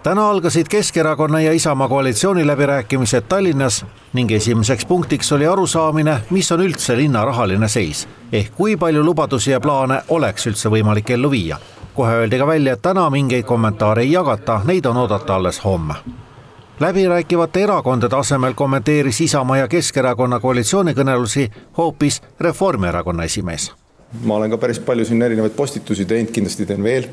Täna algasid Keskerakonna ja Isamaa koalitsiooni läbirääkimised Tallinnas ning esimeseks punktiks oli arusaamine, mis on üldse linna rahaline seis, ehk kui palju lubadusi ja plaane oleks üldse võimalik ellu viia. Kohe öeldi ka välja, et täna mingeid kommentaare ei jagata, neid on oodata alles homme. Läbirääkivate erakondade asemel kommenteeris Isamaa ja Keskerakonna koalitsioonikõnelusi hoopis Reformierakonna esimees. Ma olen ka päris palju siin erinevaid postitusi teinud, kindlasti teen veel,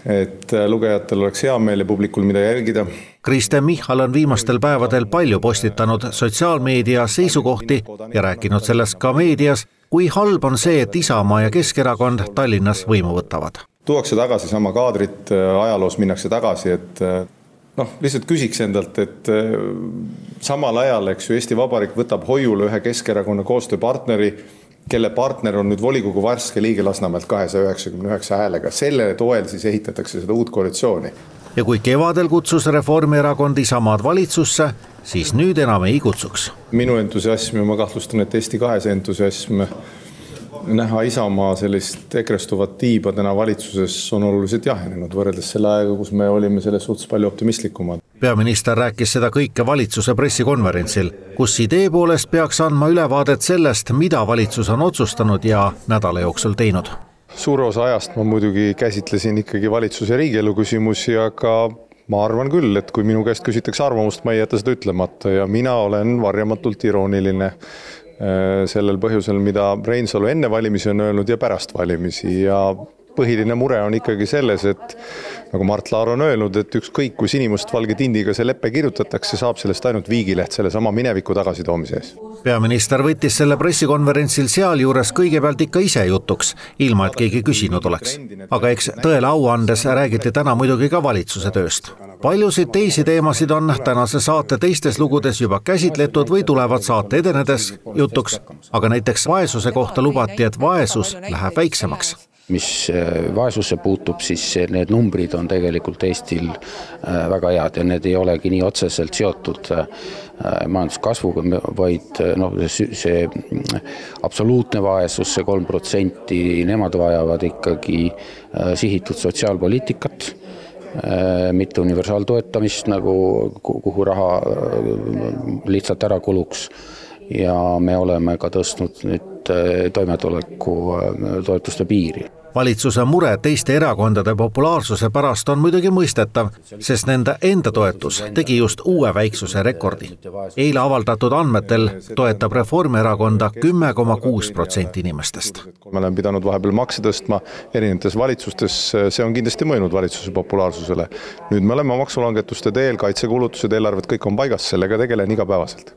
et lugejatel oleks hea meel ja publikul mida jälgida. Kristen Michal on viimastel päevadel palju postitanud sotsiaalmeedia seisukohti ja rääkinud sellest ka meedias, kui halb on see, et Isamaa ja Keskerakond Tallinnas võimu võtavad. Tuuakse tagasi sama kaadrit, ajaloos minnakse tagasi, et lihtsalt küsiks endalt, et samal ajal, eks ju, Eesti Vabariik võtab hoiule ühe Keskerakonna koostööpartneri, kelle partner on nüüd volikogu värske liige Lasnamäelt 299 häälega. Selle toel siis ehitatakse seda uut koalitsiooni. Ja kui kevadel kutsus Reformierakond Isamaad valitsusse, siis nüüd enam ei kutsuks. Minu entusiasm ja ma kahtlustan, et Eesti 2 entusiasm näha Isamaa sellist ekrestuvat tiiba täna valitsuses on oluliselt jahenenud võrreldes selle aega, kus me olime selles suhtes palju optimistlikumad. Peaminister rääkis seda kõike valitsuse pressikonverentsil, kus idee poolest peaks andma ülevaadet sellest, mida valitsus on otsustanud ja nädala jooksul teinud. Suure osa ajast ma muidugi käsitlesin ikkagi valitsuse riigielu küsimusi, aga ma arvan küll, et kui minu käest küsitakse arvamust, ma ei jäta seda ütlemata ja mina olen varjamatult irooniline sellel põhjusel, mida Reinsalu enne valimisi on öelnud ja pärast valimisi ja põhiline mure on ikkagi selles, et nagu Mart Laar on öelnud, et ükskõik kui sinimustvalge tindiga see leppe kirjutatakse, saab sellest ainult viigileht selle sama mineviku tagasitoomise ees. Peaminister võttis selle pressikonverentsil sealjuures kõigepealt ikka ise jutuks, ilma et keegi küsinud oleks. Aga eks tõele au andes räägiti täna muidugi ka valitsuse tööst. Paljusid teisi teemasid on tänase saate teistes lugudes juba käsitletud või tulevad saate edenedes jutuks, aga näiteks vaesuse kohta lubati, et vaesus läheb väiksemaks. Mis vaesusse puutub, siis need numbrid on tegelikult Eestil väga head ja need ei olegi nii otseselt seotud majanduskasvuga, vaid see absoluutne vaesus, see 3%, nemad vajavad ikkagi sihitud sotsiaalpoliitikat, mitte universaaltoetamist, kuhu raha lihtsalt ära kuluks. Ja me oleme ka tõstnud nüüd toimetuleku toetuste piiri. Valitsuse mure teiste erakondade populaarsuse pärast on muidugi mõistetav, sest nende enda toetus tegi just uue väiksuse rekordi. Eile avaldatud andmetel toetab Reformierakonda 10,6% inimestest. Me oleme pidanud vahepeal makse tõstma erinevates valitsustes, see on kindlasti mõjunud valitsuse populaarsusele. Nüüd me oleme maksulangetuste teel, kaitsekulutused, eelarved kõik on paigas, sellega tegelen igapäevaselt.